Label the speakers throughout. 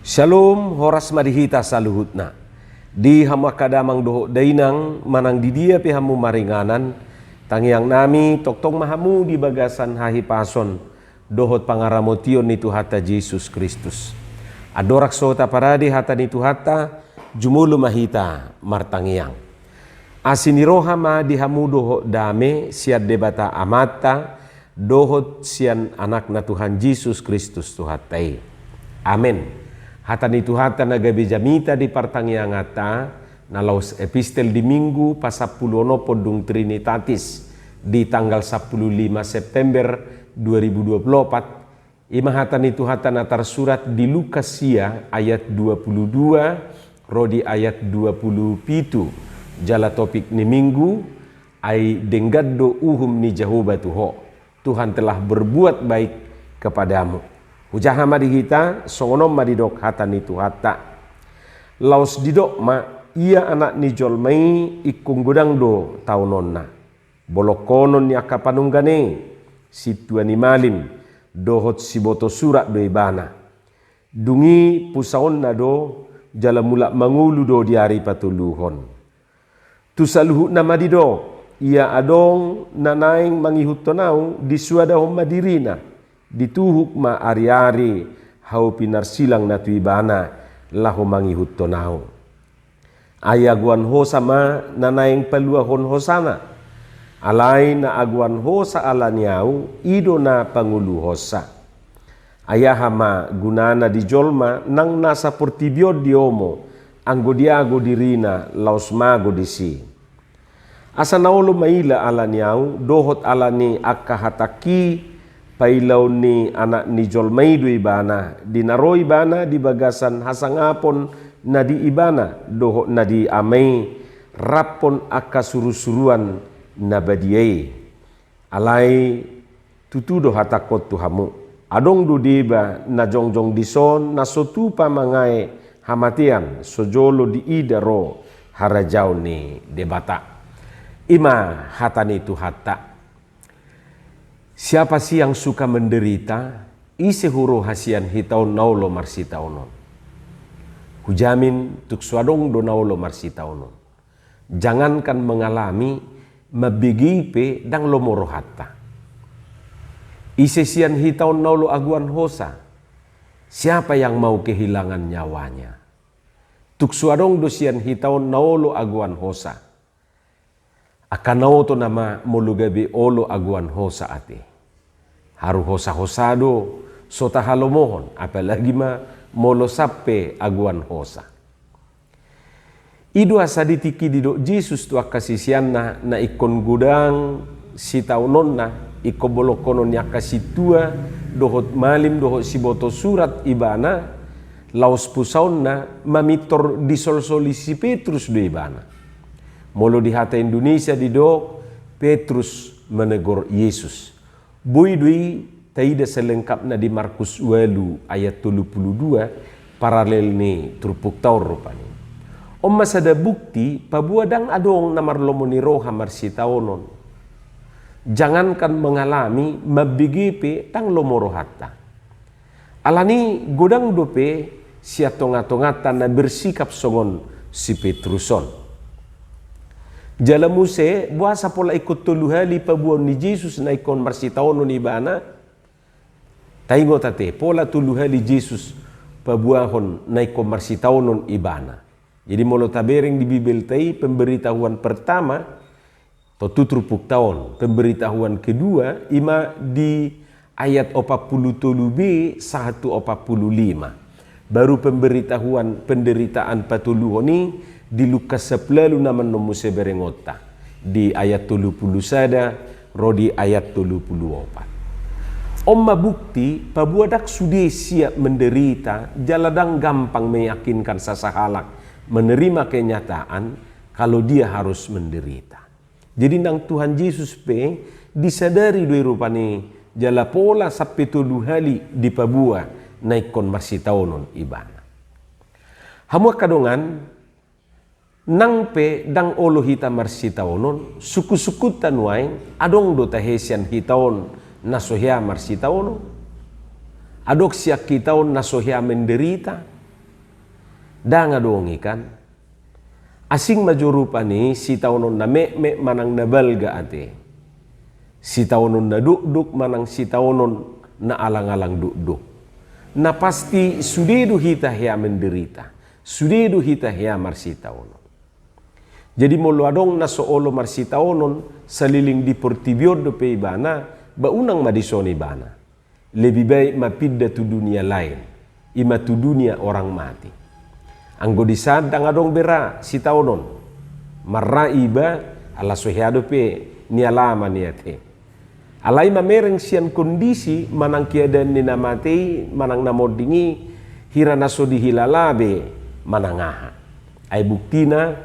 Speaker 1: Shalom, horas madihita saluhutna. Di hama kadamang doho dainang manang di dia pihamu maringanan. Tangiang nami toktong mahamu di bagasan hahi pason. Dohot pangaramotion ni Tuhata Yesus Kristus. Adorak sota paradi hata ni Tuhata jumulu mahita martangiang. Asiniroha ma di hamu doho dame siad debata amata. Dohot sian anak na Tuhan Yesus Kristus Tuhatai. Amin. Hatan itu hata nagabi jamita di partangiang ata nalaus epistel di minggu pasapulono podung Trinitatis di tanggal 15 September 2024. Ima hatan itu hata natar surat di Lukasia ayat 22 rodi ayat 27. Jala topik ni minggu ai dengaddo uhum ni Jehovah Tuho. Tuhan telah berbuat baik kepadamu. Hujaha madi kita songonom madi dok hata ni Tuhata. Laos didok ma ia anak ni jolmai ikung gudang do taunonna. Bolokonon ni akapanunggane situa ni malin dohot siboto surat do ibana. Dungi pusaon na do jala mulak mangulu do diari patuluhon. Tusaluhu na madi do ia adong nanaing mangihut tonau disuadahom madirina. Dituhuk ma ari-ari hau pinar silang na tuibana lahu mangihut tonau. Ayaguan ho sama nanaing peluahon hosana. Alay na aguan ho sa alaniau ido na pangulu hosa. Ayahama gunana di jolma nang nasa portibiod diomo anggo diago dirina laos mago disi. Asa naulo maila alaniau dohot alani akahataki pailaw ni anak ni jolmay do ibana dinaro ibana di bagasan hasangapon na di ibana doho na di amay rapon akasuru-suruan na badiyay alay tutudo hatakot tuhamu adong do diba na jongjong dison na sotupa mangay hamatian sojolo di idaro harajaw ni debata ima hata ni Tuhata. Siapa sih yang suka menderita? Ise huru hasian hitaun naulo marsitaunon. Hujamin tuk swadong do naulo marsitaunon. Jangankan mengalami mabigipe dang lomoro hatta. Ise sian hitaun naulo aguan hosa. Siapa yang mau kehilangan nyawanya? Tuk swadong do sian hitaun naulo aguan hosa. Akanau to nama molugabi olo aguan hosa ate. Haru hosa-hosado sota halomohon apalagi ma molo sape aguan hosa. Idu asaditiki didok Jesus tu akasisian na ikon gudang sitaunonna iko bolokonon yakasitua dohot malim dohot siboto surat ibana laos pusaonna mamitor disolsoli si Petrus do ibana. Molo di hata Indonesia didok Petrus menegur Yesus. Buidui taida selengkap na di Markus 8 ayat 32 paralel ni trupuk taur rupani. Om masada bukti pabuadang adong namarlomo ni roha marsitaonon. Jangankan mengalami mabigipe tang lomoro hatta. Alani godang dope sia tonga-tongatan na bersikap songon si Petruson. Jala muse buasa pola ikut tuluhali pabuon ni Jesus na ikon marsitaonon ni bana. Taingo tate pola tuluhali Jesus pabuahon na ikon marsitaonon ibana. Jadi molo tabering di Bibel tay pemberitahuan pertama to tutrupuk tahun. Pemberitahuan kedua ima di ayat 43b 145. Baru pemberitahuan penderitaan patuluhoni di Lukas 10 naman nomuse berengota di ayat 30 sada rodi ayat 34. Omma bukti pabuadak sudah siap menderita jaladang gampang meyakinkan sasahalak menerima kenyataan kalau dia harus menderita. Jadi nang Tuhan Yesus pe disadari doi rupani jala pola sampai tulu hali di pabua naikon marsitaonon ibana. Hamua kadongan nang pe dang olo hita marsitaonon suku-sukutan wain adong do tahesian hitaon nasohya marsitaonon adok siak hitaon nasohya menderita Danga dong ikan. Asing majurupa ni si taunon na me manang nabalga ate. Si taunon na duk manang si taunon na alang-alang duk. Na pasti sudedu hita hea menderita. Sudedu hita hea marsita onon. Jadi molo adong na soolo marsita onon saliling di portibior do pe ibana baunang madisoni bana. Lebih baik mapidda tu dunia lain. Ima tu dunia orang mati. Anggo disadang adong bera si taonon. Marra iba ala soheado pe ni alama niate. Alai mamereng sian kondisi manang kiadan ni namatei manang namodingi hira naso dihilalabe manangaha. Ay buktina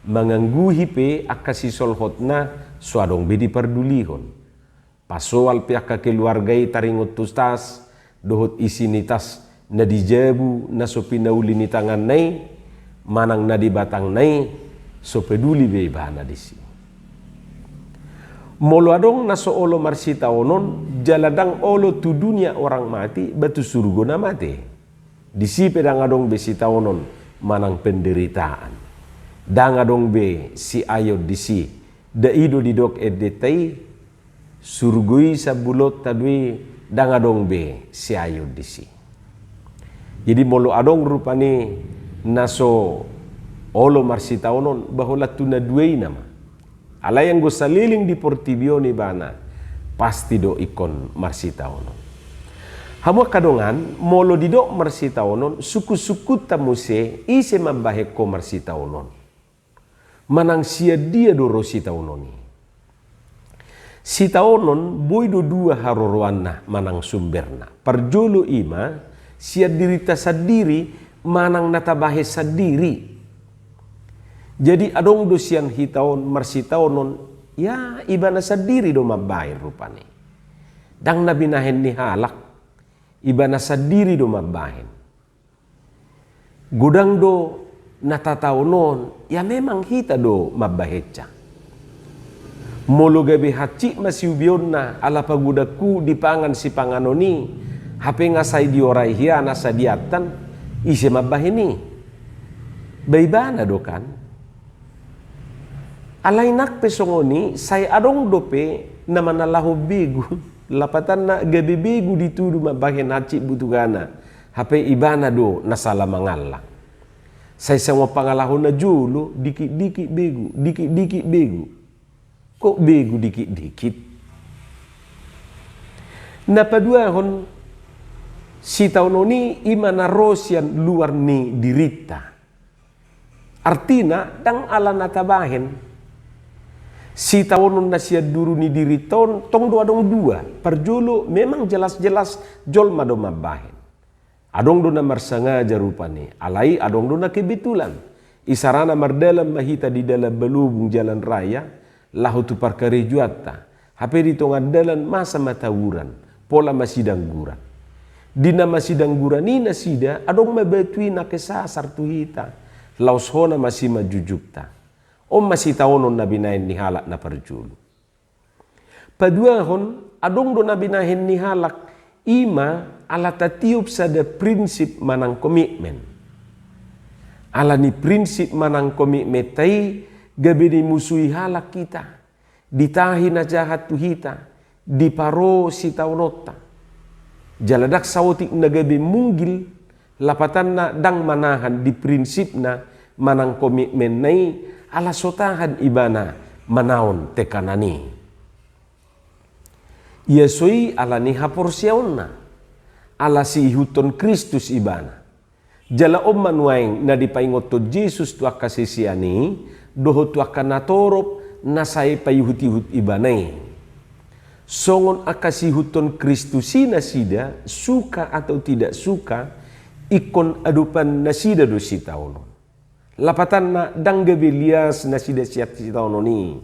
Speaker 1: mangangguhi pe akasi solhotna suadong bedi perdulihon. Pasoal pihak keluargai taringot tustas dohot isinitas na dijabu na so pinauli ni tangan nai manang na di batang nai so peduli be bahana disi. Molo adong na so olo marsita onon jaladang olo tu dunia orang mati batu surgo na mati. Disi pedang adong be si taonon manang penderitaan. Dang adong be si ayod disi da ido didok edetai surgui sabulot tadui dang adong be si ayod disi. Jadi molo adong rupani naso olo marsita onon bahola tuna duei nama. Ala yang go saliling di portibio ni bana pasti do ikon marsita onon. Hamu kadongan molo didok marsita onon suku-suku tamuse ise mambahe ko marsita onon. Manang sia dia do rosita ononi. Sita onon boido dua haroroanna manang sumberna. Parjolo ima sia dirita sadiri manang natabahe sadiri. Jadi adong dosian hitaon marsitaonon ya ibana sadiri do mabahin rupane. Dang nabinahen ni halak ibana sadiri do mabahin. Gudang do natataonon ya memang hita do mabaheca. Molo gabe haci masiubion na ala pagudaku di pangan si panganoni hape ngasai diorai hiana sadiatan ise mabahini. Baibana do kan. Alainak pesongoni saya adong dope nama nalahu begu lapatan na gabe begu ditudu mabahen haci butugana hape ibana do nasala mangala. Saya semua pangalahu na julu dikit-dikit begu. Kok begu dikit-dikit? Napadua hon si taunoni imana rosian luar ni dirita. Artina dang ala natabahen. Si taonon na siya duru ni diriton tong do adong dua perjolo memang jelas-jelas jol mado mabahin. Adong do na marsangaja rupane alai adong do na kebetulan isarana mardalam mahita di dalam belubung jalan raya lahu tu parkare juata hape di tonga dalan masa matawuran pola masidang guran dina masidang guran ni nasida adong mabetui na kesasar tu hita laos hona masih majujukta. Om masih taonon na binahin ni halak na parjulu. Paduahon adong do na binahin ni halak ima ala tatiup sada prinsip manang komitmen. Ala ni prinsip manang komitmen tai gabe ni musuhi halak kita. Ditahi na jahat tu hita. Diparo si taonota. Jaladak sawotik na gabe munggil lapatan na dang manahan di prinsip na manang komitmen nai ala sotahan ibana manaon tekanani. Yesoi ala ni haporsiaonna ala si huton Kristus ibana. Jala om manuaing na dipaingoto Jesus tu akasisiani doho tu akanatorop nasai payuhut-hut ibanai. Songon akasihuton Kristusi nasida suka atau tidak suka ikon adupan nasida dosi taonon. Lapatan na danggabe lias na sida siat si taononi.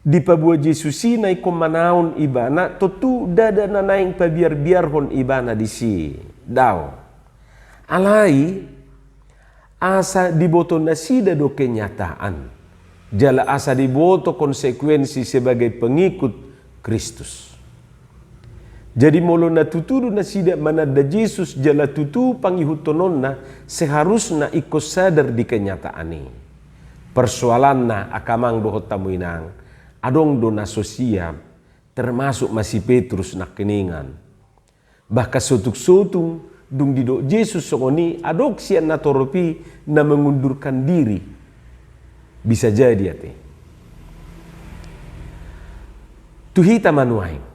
Speaker 1: Di pabua Jesusi na ikomanaon ibana totu dada na naing pabiar-biarhon ibana disi. Daw. Alai asa diboto na sida do kenyataan. Jala asa diboto konsekuensi sebagai pengikut Kristus. Jadi molo na tutudu na sida manada Jesus jala tutu pangihutonon na seharusnya ikut sadar di kenyataan ini. Persoalan na akamang dohot tamuinang adong do na sosial termasuk masih Petrus na keningan. Bahkan sotuk-sotung dung dido Jesus songoni adok sian na toropi na mengundurkan diri. Bisa jadi ate. Tuhita manuain.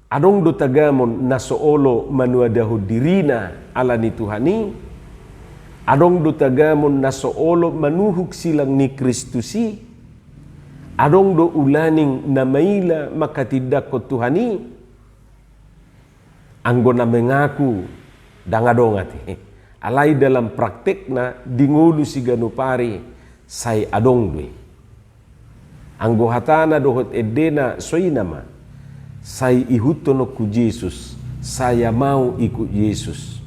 Speaker 1: Adong do tagamon na soolo manuadaho dirina ala ni Tuhani. Adong do tagamon na soolo manuhuk silang ni Kristusi. Adong do ulaning na maila makatidak ko Tuhani. Anggo na mengaku dangadong ati. Alay dalam praktek na dingulu si ganupari say adong dui. Anggo hatana dohot edena soy nama. Saya ihutono ku Yesus, saya mau ikut Yesus.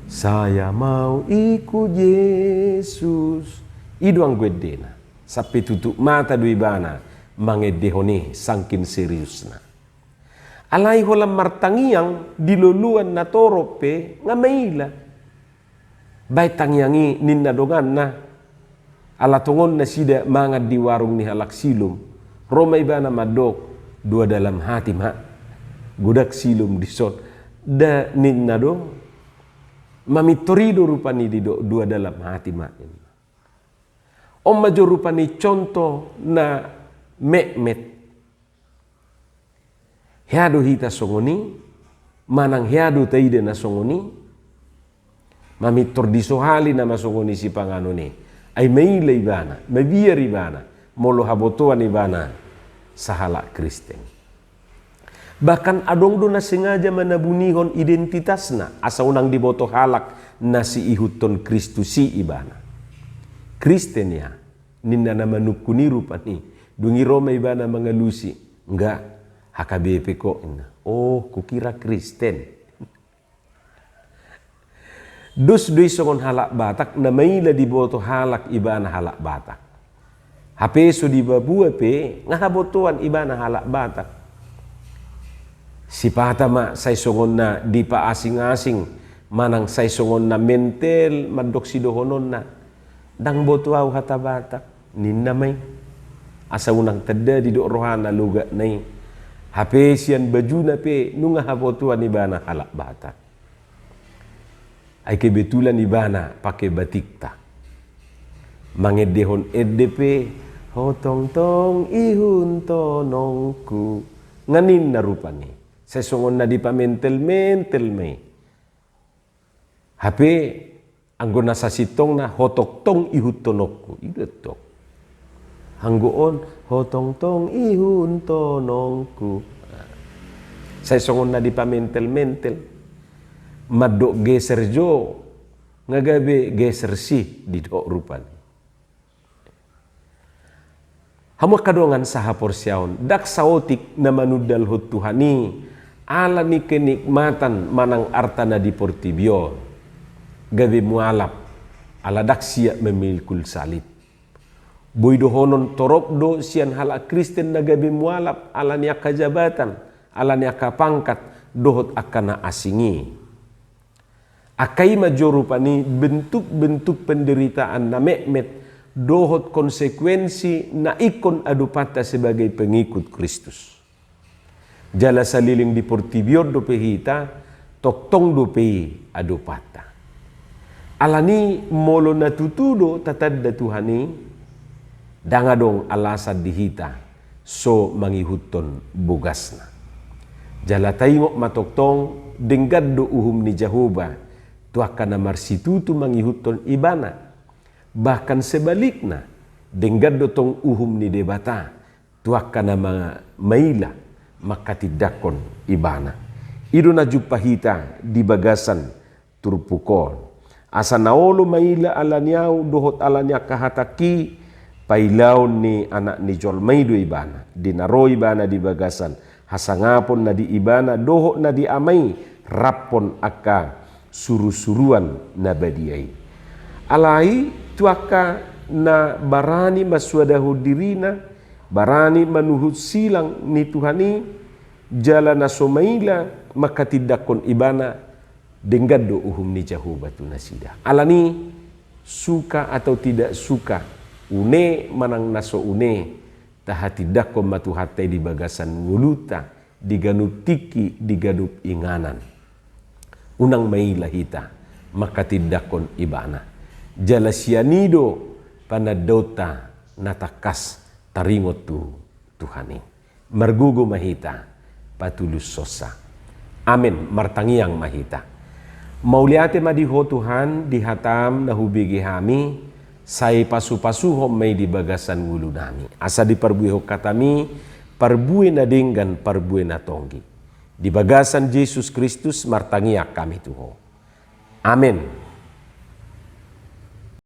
Speaker 1: Saya mau ikut Yesus. Idu ang gwedena. Sampai tutup mata dui bana mangedehone sangkin seriusna. Alay holam martangiang diluluan na torope ngamaila. Bay tangyangi ninadongan na alatongon na sida mangad di warung ni halak silum. Romay bana madok dua dalam hati mak gudak silum dison da ninna do mamitorido rupani di do dua dalam hati mak ini. Om majo rupani contoh na mekmet hiadu hita songoni manang hiadu taide na songoni mamitor disohali nama songoni si pangano ni ay maila ibana mabiar ibana molo habotoan ibana sahala Kristen. Bahkan adong do na sengaja manabunihon identitasna asa unang diboto halak na si ihuton Kristusi ibana. Kristen ya ninna na manukuni rupani dungi Roma ibana mangalusi enggak HKBP ko ina. Oh kukira Kristen. Dus dui songon halak Batak na maila diboto halak ibana halak Batak. HP so di babua pe ngahabotuan ibana halak Batak. Si pata ma say songon na di pa asing-asing manang say songon na mentel madoksidohonon na dang botuaw hata Batak ninna may asa unang tada di do rohana luga nay HP sian baju na pe nung ngahabotuan ibana halak Batak. Ay kebetulan ibana pakai batik ta. Mangedehon EDP hotong tong ihun tonongku nganin na rupani sesongon na di pa mentel may hape anggo nasa sitong na hotok tong ihun tonokku idotok hanggoon hotong tong ihun tonongku sesongon na di pa mentel madok geser jo ngagabe geser si di do rupani. Hamu kadongan saha porsyaon dak saotik na manudal hut Tuhani ala ni kenikmatan manang artana di portibio gabe mualap ala dak siap memilkul salib boydo honon torop do sian hala Kristen na gabe mualap ala niya kajabatan ala niya kapangkat dohot akana asingi akai majorupani bentuk-bentuk penderitaan na mekmet dohot konsekuensi na ikon adupata sebagai pengikut Kristus. Jala saliling di portibior do pehita, toktong do pehi adupata. Alani molo natutudo tatadda Tuhani, dangadong alasad dihita, so mangihuton bugasna. Jala tayngok matoktong, denggad do uhum ni Jehovah, tuaka na marsitutu mangihuton ibana. Bahkan sebaliknya, denggad dotong uhum ni debata, tuaka na mga maila, makatidakon ibana. Ido na jupahita di bagasan turpukon. Asa naolo maila alanyau dohot alanya kahataki, pailaon ni anak ni Jolmaido ibana. Dinaro ibana di bagasan, hasangapon na di ibana, dohot na di amay, rapon aka suru-suruan na badiay. Alai, tuaka na barani maswadahu dirina, barani manuhut silang ni Tuhani, jala na somaila makatidakon ibana denggado uhum ni jahubatu nasida. Alani suka atau tidak suka, une manang naso une, tahatidakom matuhatai di bagasan wuluta, diganup tiki, diganup inganan. Unang maila hita, makatidakon ibana. Jala sianido panadota natakas taringot tu Tuhani. Margugo mahita, patulus sosa. Amin, martangiang mahita. Mauliate madiho Tuhan, dihatam na hubigi hami, say pasu-pasuho may di bagasan wulu nami. Asa di parbuho katami, parbuhe na dinggan, parbuhe na tonggi. Di bagasan Jesus Kristus, martangiak kami tuho. Amin.